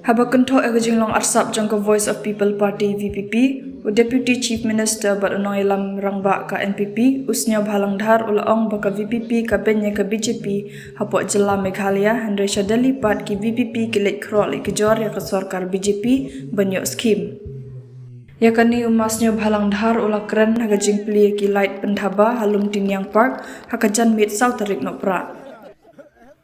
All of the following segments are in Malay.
Haba Kynthoh Jinglong arsap jangka Voice of People Party VPP, Deputy Chief Minister bat nongialam rangba ka NPP, Sniawbhalang Dhar ulaong baka VPP ka benye ka BJP, hapok jela Meghalaya, Handre Syadali pat ki VPP kilit krol ikijor ya ka sorkar BJP banyok skim. Yakani umas Sniawbhalang Dhar ula keren haga jingpli ki light pendhaba halum Tinyang Park hakajan mit sau tarik nopra.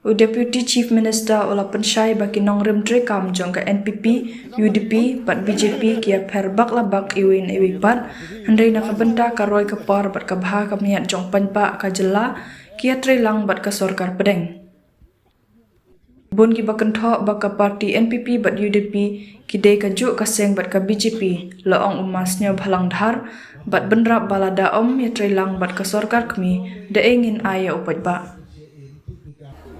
Deputy Chief Minister ula pensyai baki nongrem drekam jongka NPP, UDP, bat BJP kia per bakla bak iwin bat, handai nak benta karoi kepar bat kabha kamiat jong panpa kajela kia trelang bat ka sorkar pedeng. Bun ki Kynthoh baka parti NPP bat UDP kidai kajuk kaseng bat ka BJP, laong umas Sniawbhalang Dhar bat benrap balada om ya trelang bat ka sorkar kami da ingin aya upat ba.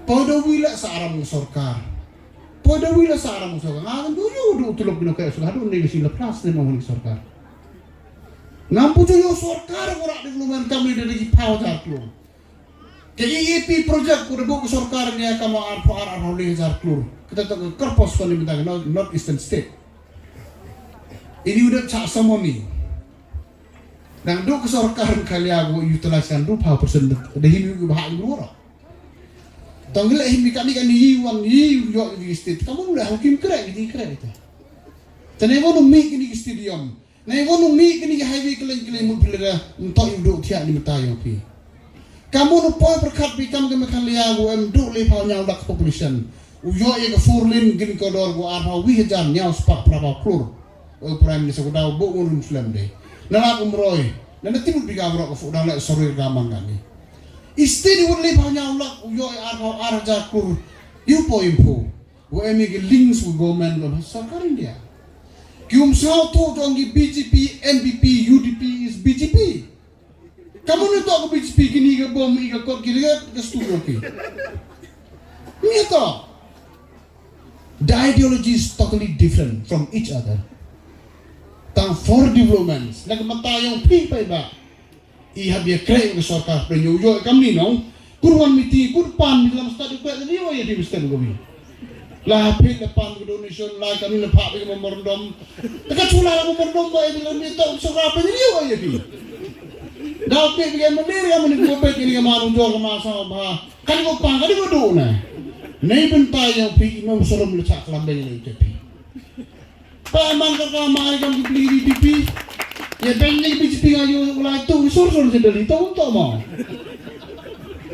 Pada wila searang sorkar, pada wila searang sorkar. Ngakan dulu tulok bina kaya sorkar, ada negasi lepas ni mohon sorkar. Ngampu tu yo sorkar korak development kami dari power jarklur. Kaya EP project kuda buku sorkar ni kamu arah oleh jarklur. Kita tak kerpos kau ni minta North Eastern State. Ini udah cak samoni. Dan dua sorkar kali aku utiliskan 2% dah ini bahag dua. Tanggal ini kami kan hiwan hiu di state. Kamu udah hakim keren itu. Tenevo nu make ini stadium. Nevo nu make ini highway kelen mu pilih untuk hidup tiap ni metayo pi. Kamu nu poi berkat pi kamu Meghalaya go duk le pau nyau dak population. Uyo ye ke 4 lane gini kodor go arha wi hajar nyau spak prapa klur. Prime Minister ko daw bu urun Muslim de. Nala umroy. Nana timu pi gabro ko fu daw le sorry gamang gani. Istedi wudle banyak ulak uyo arja kur yupo impo wo emi ke links wo government lo sarkar India kium sao to jongi BJP NPP UDP is BJP kamu ni to ko BJP kini ke bom ika kot kiri ke studio ki ni to the ideology is totally different from each other tang for developments nak matayong pi pa ba Iha dia keren ke sorkar penyu yo kami no kurwan miti kurpan dalam stadium kuat ni yo ya di mesti kami lah pit depan ke donation lah kami lepak ke memorandum dekat cula lah memorandum ba ini ni tahu sorkar penyu yo ya di dah pit ke menir kami ni ko pit ni ke manu jo ke masa ba kan ko pang kan ko do na nei bentai yang pi no sorom lecak lambe ni tepi pa man ka mai kam di BPP ya benny BJP ngayu ulai tu sur-sur sedeli tu untuk mau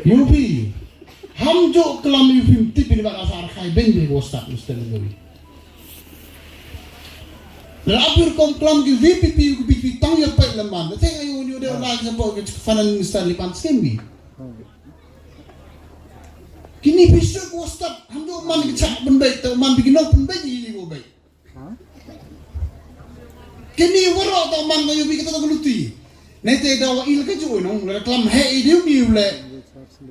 yupi hamjo kelam yupi tip ini bakal asar kai benny bostak mesti ngawi lapor kom kelam ki VPP ku BJP tang ya pai lemban te ngayu ni udah lagi sampai ke finance minister lipan sembi kini bisa bostak hamjo man kecak benbai tu man bikin nak benbai ni go baik kini warok tak man kayu kita tak geluti. Nete dawa il keju nong reklam he dia ni ule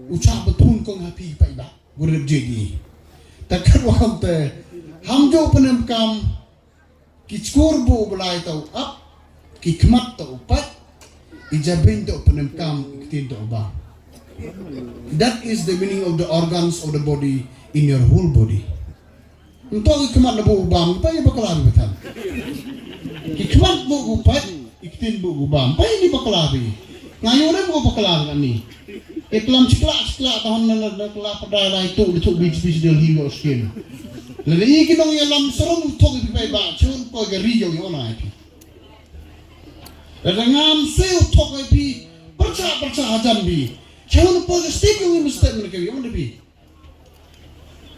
ucap betul kong happy pai ba gurep jadi. Takkan wakam te hamjo penemkam ki skor bo belai tau up ki kemat tau pat ijabin tau penemkam ikitin tau ba. That is the meaning of the organs of the body in your whole body. Untuk kemat na bo ubam pa ya bakalan betal. Ikmat bu gupat, ikitin bu gubam. Pa ini baklabi. Ngayon mo baklabi ani. Iklam cikla tahun na kala padala itu dituk BJP del hiwo skin. Lagi kinong yalam serong tok ipay ba chun po gariyo yo na iti. Ngam seo tok ipi perca ajan bi. Chun po step yung step na kayo mo bi.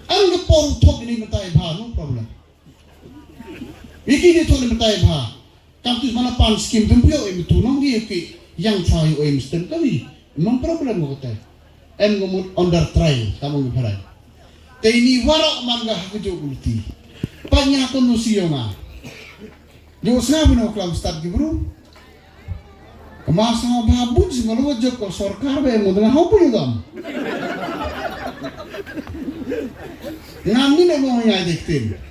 Ang gapor tok ini matay ba no problem. Iki dia tu ni betai bah. Kampus mana pan skim tempio em tu nong dia ke yang cai em stem kali. Memang problem mo kata. Em ngomong under trial kamu ngiparai. Te ini warok mangga kejo ulti. Panya kono sioma. Jo sa bino klam start ki bro. Kamasa babu semalo jok ko sorkar be mo na hopo yudam. Ngam ni mo ngai dektin.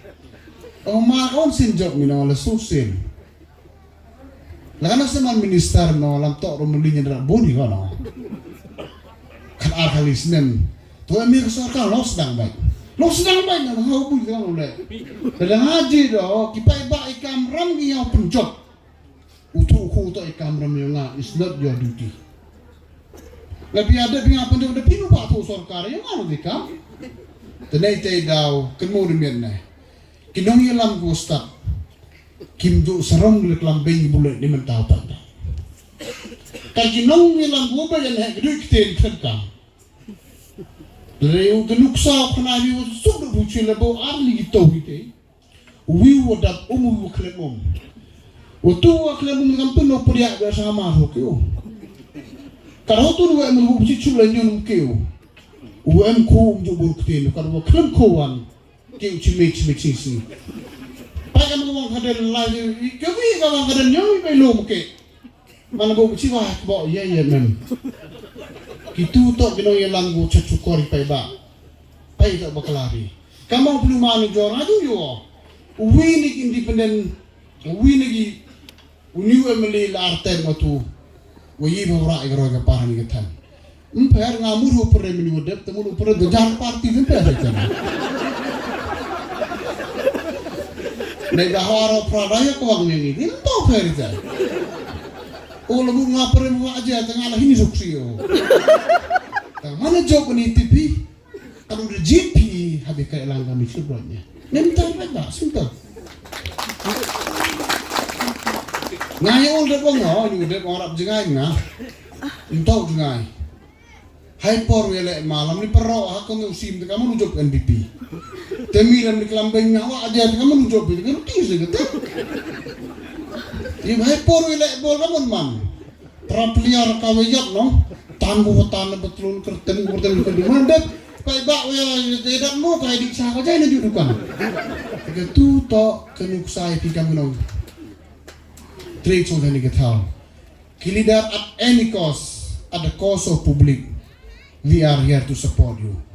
Oh makon sinjok mina wala susin. Lagana sa man minister no lam to rumulinya dra boni kono. Kan arhalis nen. To emi ko sorkar los dang bai. Lo sedang baik nak hau pun sedang oleh. Dalam haji dah kita iba ikam ram yang penjot. Utu ku tu ikam ram yang is not your duty. Lebih ada dengan penjot ada pinu pak tu sarkar yang mana dikam. Tenai tei dau kemudian ni. Kinong ialam ku start. Kim du serong lek lambing bulat ni mentau tanda. Kalau nong ialam ku bayan hek duit ten kerkam. Leu genuksa kena liu sudah bucin lebo arli gitu gitu. Wi wadat umu waklemum. Waktu waklemum dengan penuh periak bersama hokyo. Kalau tu dua emu buci culanya nungkyo. Uem ku jubur ktin. Kalau waklem kawan kau cimik sini. Pakai mengawang kader lagi. Kau mengawang kader nyawi belum ke? Mana bau buci wah bawa ya mem. Itu tak kena yang langgu cacukor pai ba. Pai tak bakalari. Kamu perlu malu jor adu yo. Uwi ni independent, uwi ni uniu emeli larten matu. Uwi bawra igro ga pahan ni tan. Per ngamuru pere mini udep temu pere dejar parti den per kan. Nei baharo pradaya ko wang ni ni to per ja. Oh lagu ngapere mo aja tengah lah ini suksio. Mana job ni TV? Kalau di GP habis kayak langgar misalnya. Nentar tak sumpah. Ngai udah bangau ni udah orang jengai na. Entau jengai. Hyper wele malam ni perro aku ngusim kamu nujuk NPP. Temiran di kelambing awak aja kamu nujuk itu kan tis gitu. Ini hyper wele bol kamu man. Trapliar kawayat no. Tangguh tanah betul kerten di mana kai bak ya tidak mau kai di sah aja ini judukan. Itu tak kenuk saya pikam no. Trade so ni kita. Kilidar at any cost, at the cost of public. We are here to support you.